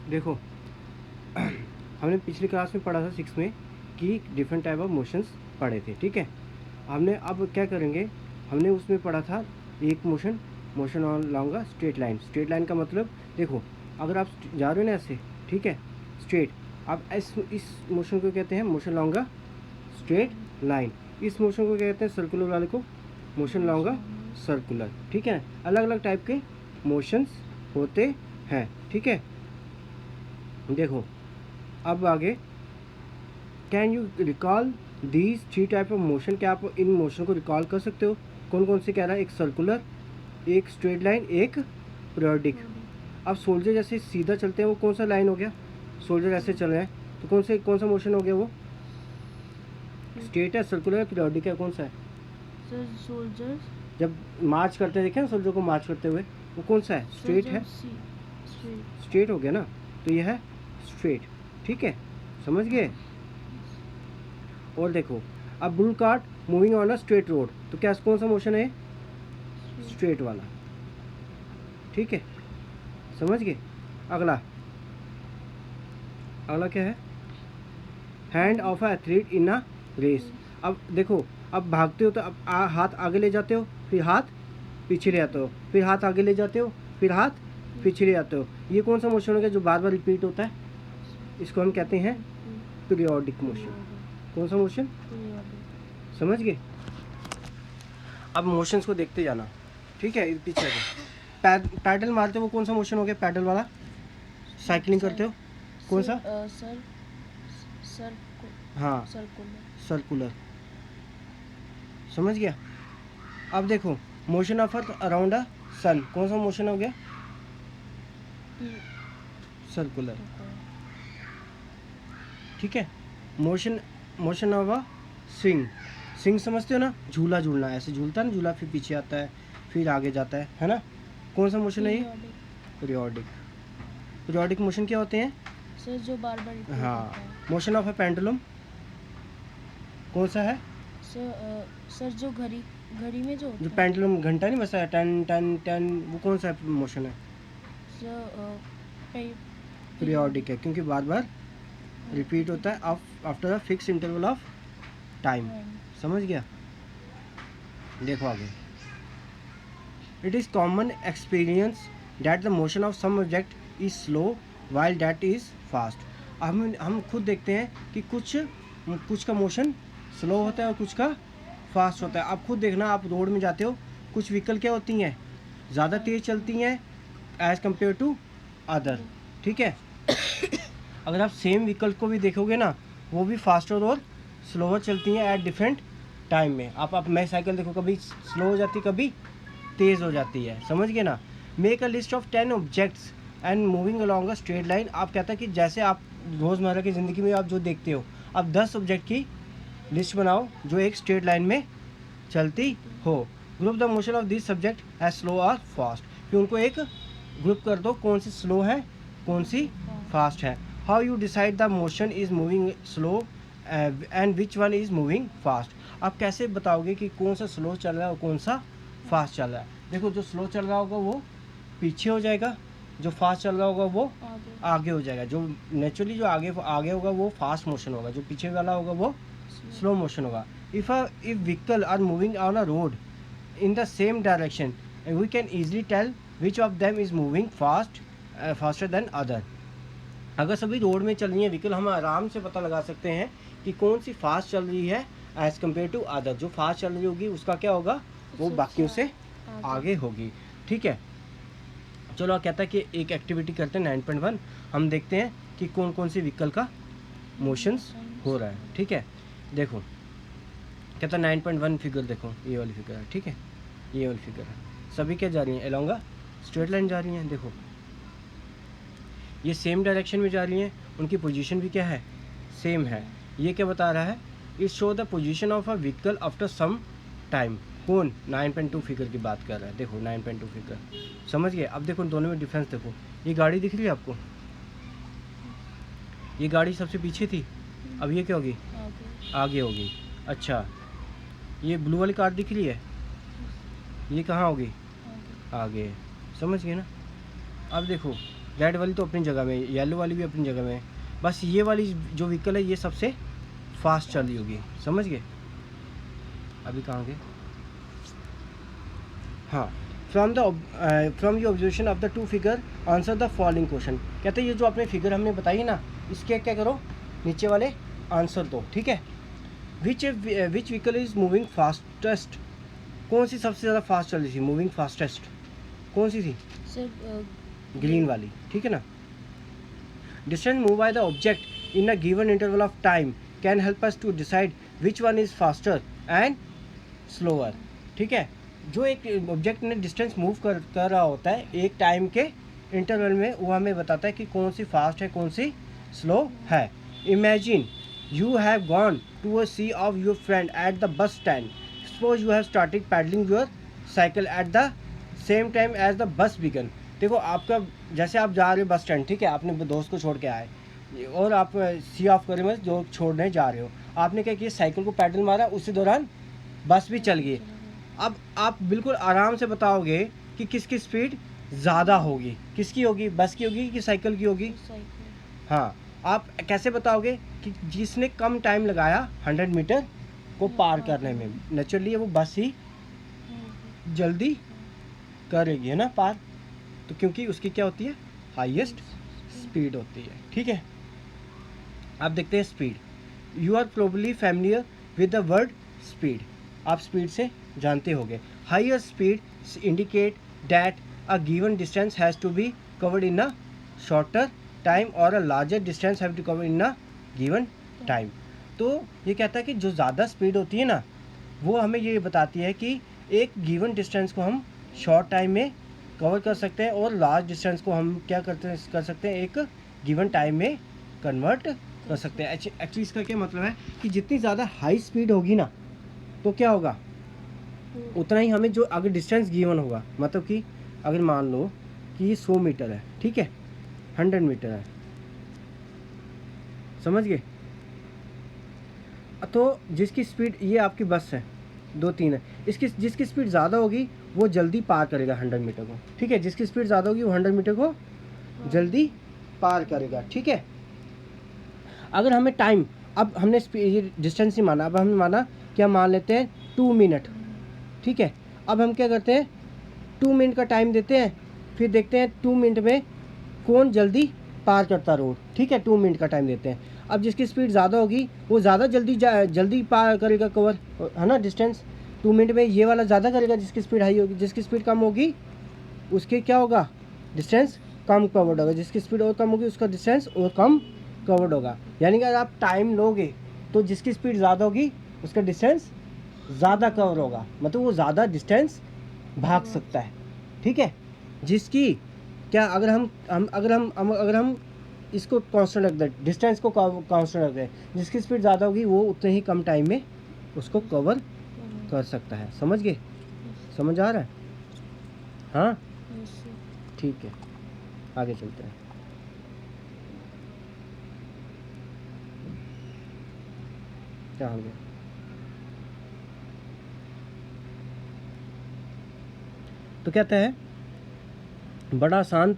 देखो हमने पिछली क्लास में पढ़ा था 6 में कि डिफरेंट टाइप ऑफ मोशंस पढ़े थे, ठीक है। हमने अब क्या करेंगे, हमने उसमें पढ़ा था एक motion on long a straight line. Straight line का मतलब देखो, अगर आप जा रहे हो ना ऐसे, ठीक है, स्ट्रेट, आप इस मोशन को कहते हैं motion long a straight line. इस मोशन को कहते हैं सर्कुलर वाले को मोशन लॉन्ग अ सर्कुलर, ठीक है। अलग अलग टाइप के मोशंस होते हैं, ठीक है। देखो अब आगे, can you recall these 3 type of motion, क्या आप इन मोशन को रिकॉल कर सकते हो? कौन कौन से कह रहा है? एक सर्कुलर, एक स्ट्रेट लाइन, एक पीरियोडिक। अब सोल्जर जैसे सीधा चलते हैं वो कौन सा लाइन हो गया? सोल्जर ऐसे चल रहे हैं तो कौन सा मोशन हो गया? वो स्ट्रेट है, सर्कुलर है, पीरियोडिक है, कौन सा है? सर सोल्जर्स जब मार्च करते हैं, देखे ना सोल्जर को मार्च करते हुए, वो कौन सा है? स्ट्रेट है, स्ट्रेट हो गया ना, तो ये है स्ट्रेट, ठीक है, समझ गए। और देखो, अब bull cart moving on a straight road, तो क्या कौन सा मोशन है? स्ट्रेट वाला, ठीक है, समझ गए। अगला क्या है? Hand of a athlete in a race. अब देखो, अब भागते हो तो अब हाथ आगे ले जाते हो, फिर हाथ पीछे ले आते हो, फिर हाथ आगे ले जाते हो, फिर हाथ पीछे ले आते हो। ये कौन सा मोशन हो गया जो बार बार रिपीट होता है? इसको हम कहते हैं पीरियोडिक मोशन। कौन सा मोशन? समझ गए। अब मोशंस को देखते जाना, ठीक है। पीछे पैडल मारते हो, वो कौन सा मोशन हो गया? पैडल वाला। साइकिलिंग करते हो, कौन सा? सर हाँ, सर्कुलर, समझ गया। अब देखो, मोशन ऑफ अर्थ अराउंड अ सन, कौन सा मोशन हो गया? सर्कुलर, ठीक है। मोशन ऑफ अ स्विंग समझते हो ना? झूला झूलना, ऐसे झूलता है ना झूला, फिर पीछे आता है, फिर आगे जाता है ना? कौन सा मोशन है ये? पीरियोडिक मोशन क्या होते हैं? सर जो बार बार, हाँ। मोशन ऑफ अ पेंडुलम कौन सा है? सर जो घड़ी में जो पेंडुलम घंटा नहीं बजता है, टन टन टन, वो कौन सा मोशन है? पीरियोडिक है, क्योंकि बार बार रिपीट होता है after a fix interval of time, समझ गया। देखो आगे, it is common experience that the motion of some object is slow while that is fast. हम खुद देखते हैं कि कुछ का मोशन स्लो होता है और कुछ का फास्ट होता है। आप खुद देखना, आप रोड में जाते हो, कुछ व्हीकल क्या होती हैं, ज़्यादा तेज़ चलती हैं एज़ कम्पेयर टू अदर, ठीक है। अगर आप सेम व्हीकल को भी देखोगे ना, वो भी फास्टर और स्लोअर चलती हैं एट डिफरेंट टाइम में। आप मैं साइकिल देखो, कभी स्लो हो जाती है, कभी तेज़ हो जाती है, समझ गए ना। Make a list of 10 objects and moving along a straight line. आप कहता है कि जैसे आप रोज़मर्रा की ज़िंदगी में आप जो देखते हो, आप 10 ऑब्जेक्ट की लिस्ट बनाओ जो एक स्ट्रेट लाइन में चलती हो। Group the motion of this subject as slow और फास्ट, फिर उनको एक ग्रुप कर दो, कौन सी स्लो है, कौन सी फास्ट है। How you decide the motion is moving slow and which one is moving fast. आप कैसे बताओगे कि कौन सा स्लो चल रहा है और कौन सा फास्ट चल रहा है? देखो, जो स्लो चल रहा होगा वो पीछे हो जाएगा, जो फास्ट चल रहा होगा वो आगे हो जाएगा। जो नेचुरली जो आगे होगा वो फास्ट मोशन होगा, जो पीछे वाला होगा वो स्लो मोशन होगा। If vehicle are moving on a road in the same direction and we can easily tell which of them is moving faster than other। अगर सभी रोड में चल रही है व्हीकल, हम आराम से पता लगा सकते हैं कि कौन सी फास्ट चल रही है एज कम्पेयर टू अदर। जो फास्ट चल रही होगी उसका क्या होगा, वो बाकियों से आगे होगी, ठीक है। चलो, कहता है कि एक एक्टिविटी करते हैं 9.1, हम देखते हैं कि कौन कौन सी व्हीकल का मोशंस हो रहा है, ठीक है। देखो, कहता है 9.1 फिगर देखो, ये वाली फिगर है, ठीक है, ये वाली फिगर है। सभी क्या जा रही हैं? अलोंग स्ट्रेट लाइन जा रही हैं। देखो, ये सेम डायरेक्शन में जा रही हैं, उनकी पोजीशन भी क्या है, सेम है। ये क्या बता रहा है? It show the position of a vehicle after some time. कौन? 9.2 फिगर की बात कर रहा है। देखो 9.2 फिगर, समझ गए। अब देखो दोनों में डिफरेंस देखो, ये गाड़ी दिख रही है आपको, ये गाड़ी सबसे पीछे थी, अब ये क्या होगी, आगे होगी। अच्छा, ये ब्लू वाली कार दिख रही है, ये कहाँ होगी, आगे, समझ गए ना। अब देखो, रेड वाली तो अपनी जगह में, येलो वाली भी अपनी जगह में है, बस ये वाली जो व्हीकल है ये सबसे फास्ट चल रही होगी, समझ गए। अभी कहाँ गए, हाँ, from your observation of the two figure answer the following question. कहते हैं ये जो आपने फिगर हमने बताई ना, इसके क्या करो, नीचे वाले आंसर दो, ठीक है। विच व्हीकल इज मूविंग फास्टेस्ट, कौन सी सबसे ज़्यादा फास्ट चल रही थी, मूविंग फास्टेस्ट कौन सी थी, सर ग्रीन वाली, ठीक है ना। Distance move by the object in a given interval of time can help us to decide which one is faster and slower, ठीक है। जो एक ऑब्जेक्ट ने डिस्टेंस मूव कर रहा होता है एक टाइम के इंटरवल में, वो हमें बताता है कि कौन सी फास्ट है कौन सी स्लो है। Imagine you have gone to a see off your friend at the bus stand, suppose you have started pedalling your cycle at the same time as the bus began. देखो आपका, जैसे आप जा रहे हो बस स्टैंड, ठीक है, आपने दोस्त को छोड़ के आए और आप सी ऑफ करे में जो छोड़ने जा रहे हो, आपने क्या किया, साइकिल को पैडल मारा, उसी दौरान बस भी चल गई। अब आप बिल्कुल आराम से बताओगे कि किसकी स्पीड ज़्यादा होगी, किसकी होगी, बस की होगी कि साइकिल की होगी। साइकिल। हाँ, आप कैसे बताओगे कि जिसने कम टाइम लगाया 100 मीटर को पार करने में, नेचुरली वो बस ही जल्दी करेगी, है ना, पार। तो क्योंकि उसकी क्या होती है, हाईएस्ट स्पीड होती है, ठीक है। आप देखते हैं speed, you are probably familiar with the word speed, आप स्पीड से जानते होंगे। Higher speed indicate that a given distance has to be covered in a shorter time और a larger distance have to cover in a given time. तो ये कहता है कि जो ज़्यादा स्पीड होती है ना, वो हमें ये बताती है कि एक गिवन डिस्टेंस को हम शॉर्ट टाइम में कवर कर सकते हैं और लार्ज डिस्टेंस को हम क्या कर सकते हैं, एक गिवन टाइम में कन्वर्ट कर सकते हैं। एक्चुअली इसका क्या मतलब है कि जितनी ज़्यादा हाई स्पीड होगी ना, तो क्या होगा, उतना ही हमें जो अगर डिस्टेंस गिवन होगा, मतलब कि अगर मान लो कि ये 100 मीटर है, ठीक है, 100 मीटर है, समझ गए। तो जिसकी स्पीड, ये आपकी बस है, 2-3 है, इसकी जिसकी स्पीड ज़्यादा होगी वो जल्दी पार करेगा 100 मीटर को, ठीक है, जिसकी स्पीड ज़्यादा होगी वो 100 मीटर को जल्दी पार करेगा, ठीक है। अगर हमें टाइम, अब हमने ये डिस्टेंस ही माना, अब हमने माना क्या, मान लेते हैं 2 मिनट, ठीक है। अब हम क्या करते हैं, 2 मिनट का टाइम देते हैं, फिर देखते हैं 2 मिनट में कौन जल्दी पार करता रोड, ठीक है, 2 मिनट का टाइम देते हैं। अब जिसकी स्पीड ज़्यादा होगी वो ज़्यादा जल्दी पार करेगा कवर, है ना, डिस्टेंस 2 मिनट में ये वाला ज़्यादा करेगा जिसकी स्पीड हाई होगी। जिसकी स्पीड कम होगी उसके क्या होगा, डिस्टेंस कम कवर्ड होगा, जिसकी स्पीड और कम होगी उसका डिस्टेंस और कम कवर्ड होगा। यानी कि अगर आप टाइम लोगे तो जिसकी स्पीड ज़्यादा होगी उसका डिस्टेंस ज़्यादा कवर होगा, मतलब वो ज़्यादा डिस्टेंस भाग सकता है, ठीक है। जिसकी क्या, अगर हम इसको कांस्टेंट रख दें, डिस्टेंस को कांस्टेंट रख दें, जिसकी स्पीड ज़्यादा होगी वो उतने ही कम टाइम में उसको कवर कर सकता है, समझ गए, समझ आ रहा है, हाँ, ठीक है, आगे चलते हैं। क्या हो गया, तो कहता है बड़ा आसान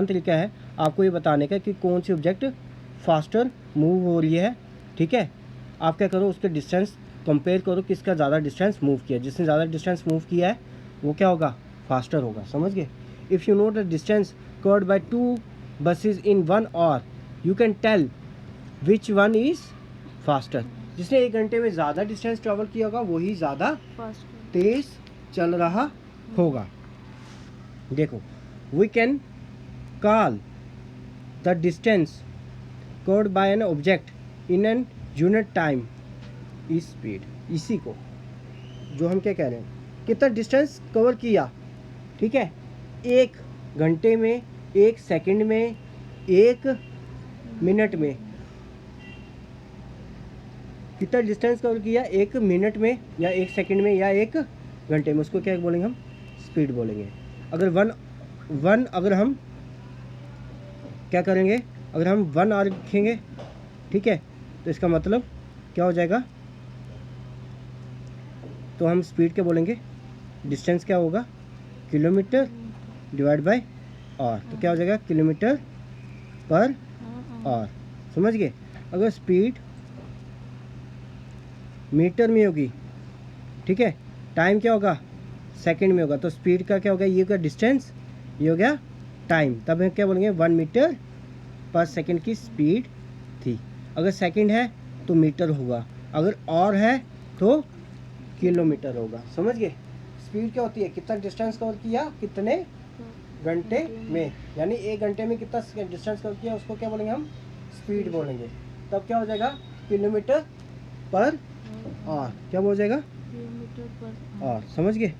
तरीका है आपको ये बताने का कि कौन सी ऑब्जेक्ट फास्टर मूव हो रही है, ठीक है। आप क्या करो, उसके डिस्टेंस कंपेयर करो, किसका ज़्यादा डिस्टेंस मूव किया, जिसने ज़्यादा डिस्टेंस मूव किया है वो क्या होगा, फास्टर होगा, समझ गए। If you know the distance covered by 2 buses in 1 hour you can tell which one is faster. जिसने 1 घंटे में ज़्यादा डिस्टेंस ट्रेवल किया होगा वही ज़्यादा तेज़ चल रहा होगा। देखो, we can call the distance covered by an object in an unit time is speed. इसी को जो हम क्या कह रहे हैं, कितना डिस्टेंस कवर किया, ठीक है, 1 घंटे में, 1 सेकंड में, 1 मिनट में, कितना डिस्टेंस कवर किया 1 मिनट में या 1 सेकंड में या 1 घंटे में, उसको क्या बोलेंगे हम, स्पीड बोलेंगे। अगर वन अगर हम क्या करेंगे, अगर हम 1 आवर लिखेंगे, ठीक है, तो इसका मतलब क्या हो जाएगा, तो हम स्पीड क्या बोलेंगे, डिस्टेंस क्या होगा, किलोमीटर डिवाइड बाय आवर, तो क्या हो जाएगा किलोमीटर पर आवर। समझ गए। अगर स्पीड मीटर में होगी, ठीक है, टाइम क्या होगा सेकंड में होगा, तो स्पीड का क्या होगा, ये होगा डिस्टेंस, ये हो गया टाइम, तब हम क्या बोलेंगे 1 मीटर पर सेकंड की स्पीड थी। अगर सेकंड है तो मीटर होगा, अगर और है तो किलोमीटर होगा। समझ गए। स्पीड क्या होती है, कितना डिस्टेंस कवर किया कितने घंटे में, यानी 1 घंटे में कितना डिस्टेंस कवर किया, उसको क्या बोलेंगे हम स्पीड बोलेंगे। तब क्या हो जाएगा किलोमीटर पर आवर, क्या हो जाएगा किलोमीटर पर आवर। समझ गए।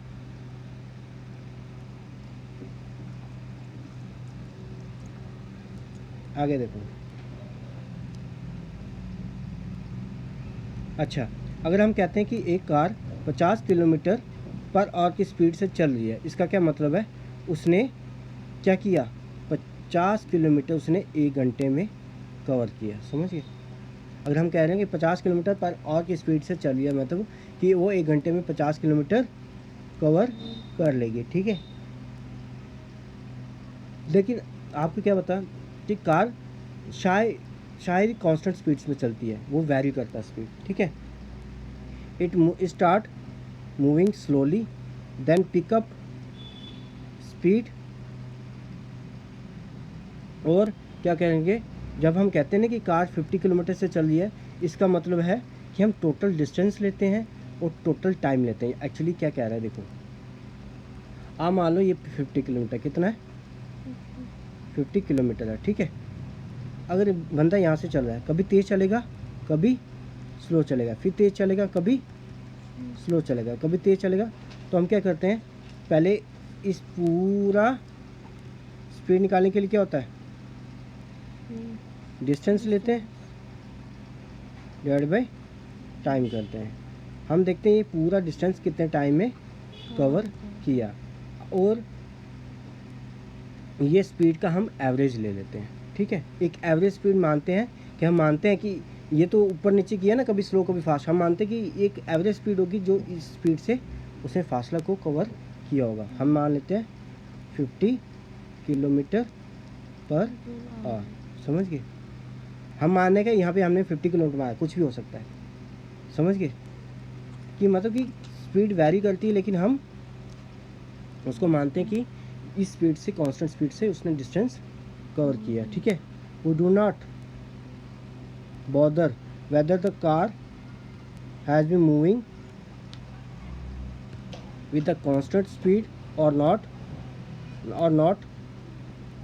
आगे देखो। अच्छा, अगर हम कहते हैं कि एक कार 50 किलोमीटर पर आवर की स्पीड से चल रही है, इसका क्या मतलब है, उसने क्या किया 50 किलोमीटर उसने 1 घंटे में कवर किया। समझिए। अगर हम कह रहे हैं कि 50 किलोमीटर पर आवर की स्पीड से चल रही है, मतलब कि वो 1 घंटे में 50 किलोमीटर कवर कर लेगी। ठीक है। लेकिन आपको क्या पता कि कार शायद कांस्टेंट स्पीड्स में चलती है, वो वैरी करता है स्पीड। ठीक है। It start moving slowly then pick up speed. और क्या करेंगे, जब हम कहते हैं ना कि कार 50 किलोमीटर से चल रही है, इसका मतलब है कि हम टोटल डिस्टेंस लेते हैं और टोटल टाइम लेते हैं। एक्चुअली क्या कह रहा है देखो, आप मान लो ये 50 किलोमीटर, कितना है 50 किलोमीटर है। ठीक है। अगर बंदा यहाँ से चल रहा है, कभी तेज़ चलेगा कभी स्लो चलेगा, फिर तेज़ चलेगा कभी स्लो चलेगा, कभी तेज़ चलेगा, तो हम क्या करते हैं, पहले इस पूरा स्पीड निकालने के लिए क्या होता है डिस्टेंस लेते हैं डिवाइड बाय टाइम करते हैं। हम देखते हैं ये पूरा डिस्टेंस कितने टाइम में कवर किया, और ये स्पीड का हम एवरेज ले लेते हैं। ठीक है। एक एवरेज स्पीड मानते हैं कि हम मानते हैं कि ये तो ऊपर नीचे किया ना, कभी स्लो कभी फास्ट, हम मानते हैं कि एक एवरेज स्पीड होगी जो इस स्पीड से उसने फासला को कवर किया होगा। हम मान लेते हैं 50 किलोमीटर पर आवर। समझ गए। हम मानने का यहाँ पे हमने 50 किलोमीटर मारा, कुछ भी हो सकता है। समझ गए कि मतलब कि स्पीड वैरी करती है, लेकिन हम उसको मानते हैं कि इस स्पीड से कांस्टेंट स्पीड से उसने डिस्टेंस कवर किया। ठीक है। We do not bother whether the car has been moving with the constant speed और नॉट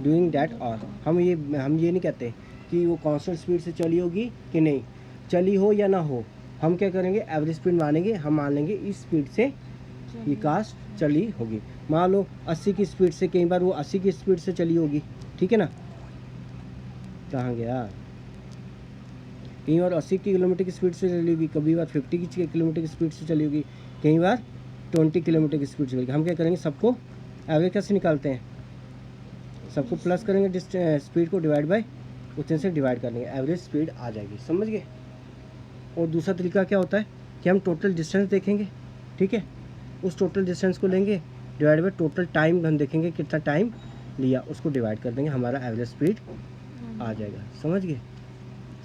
डूइंग दैट आवर। हम ये नहीं कहते कि वो कांस्टेंट स्पीड से चली होगी कि नहीं चली हो या ना हो, हम क्या करेंगे एवरेज स्पीड मानेंगे, हम मान लेंगे इस स्पीड से ये कार चली होगी। मान लो 80 की स्पीड से, कई बार वो 80 की स्पीड से चली होगी। ठीक है ना। कहाँ गया, कई बार 80 किलोमीटर की स्पीड से चली होगी, कभी बार 50 किलोमीटर की स्पीड से चली होगी, कई बार 20 किलोमीटर की स्पीड से चलेगी। हम क्या करेंगे, सबको एवरेज कैसे निकालते हैं, सबको प्लस करेंगे, स्पीड को डिवाइड बाय उतने से डिवाइड कर लेंगे, एवरेज स्पीड आ जाएगी। समझ गए। और दूसरा तरीका क्या होता है कि हम टोटल डिस्टेंस देखेंगे। ठीक है। उस टोटल डिस्टेंस को लेंगे डिवाइड बाय टोटल टाइम, हम देखेंगे कितना टाइम लिया, उसको डिवाइड कर देंगे, हमारा एवरेज स्पीड आ जाएगा। समझ गए।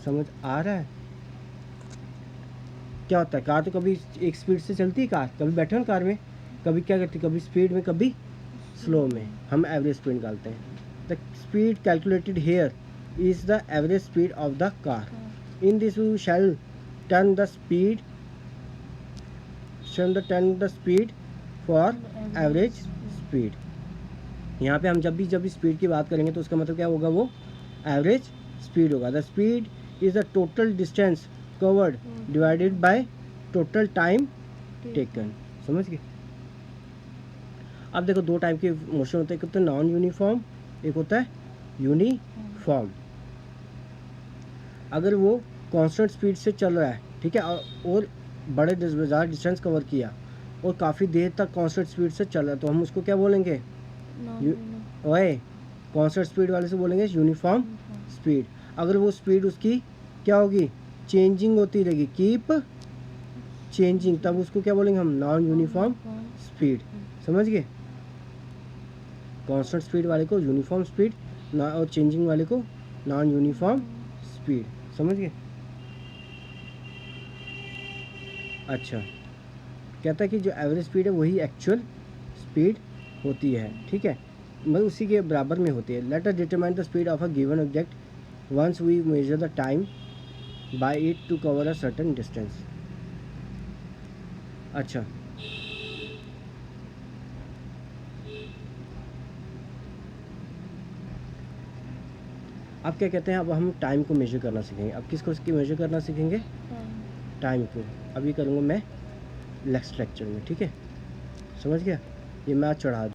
समझ आ रहा है। क्या होता है, कार तो कभी एक स्पीड से चलती है, कार कभी बैठे हो कार में, कभी क्या करती है, कभी स्पीड में कभी स्लो में, हम एवरेज स्पीड निकालते हैं। The speed calculated here is the average speed of the car. In this we shall turn the speed for average speed. यहाँ पे हम जब भी स्पीड की बात करेंगे तो उसका मतलब क्या होगा, वो एवरेज स्पीड होगा। The speed is the total distance covered divided by total time taken. समझ गए। अब देखो दो टाइप के मोशन होते हैं, एक होता है नॉन यूनिफॉर्म, एक होता है यूनिफॉर्म। अगर वो कांस्टेंट स्पीड से चल रहा है, ठीक है, और बड़े ज़्यादा डिस्टेंस कवर किया और काफ़ी देर तक कांस्टेंट स्पीड से चल रहा है, तो हम उसको क्या बोलेंगे, ओए कांस्टेंट स्पीड वाले से बोलेंगे यूनिफॉर्म स्पीड। अगर वो स्पीड उसकी क्या होगी, चेंजिंग होती रहेगी, कीप चेंजिंग, तब उसको क्या बोलेंगे हम, नॉन यूनिफॉर्म स्पीड। समझ गए। कांस्टेंट स्पीड वाले को यूनिफॉर्म स्पीड ना, और चेंजिंग वाले को नॉन यूनिफॉर्म स्पीड। समझ गए? अच्छा, कहता है कि जो एवरेज स्पीड है वही एक्चुअल स्पीड होती है, ठीक है, मतलब उसी के बराबर में होती है। Let us determine the speed of a given object once we measure the time by it to cover a certain distance. अच्छा, अब क्या कहते हैं, अब हम टाइम को मेजर करना सीखेंगे। अब किसको इसकी मेजर करना सीखेंगे? टाइम को। अभी करूँगा मैं नेक्स्ट लेक्चर में, ठीक है, समझ गया? ये मैं आज चढ़ा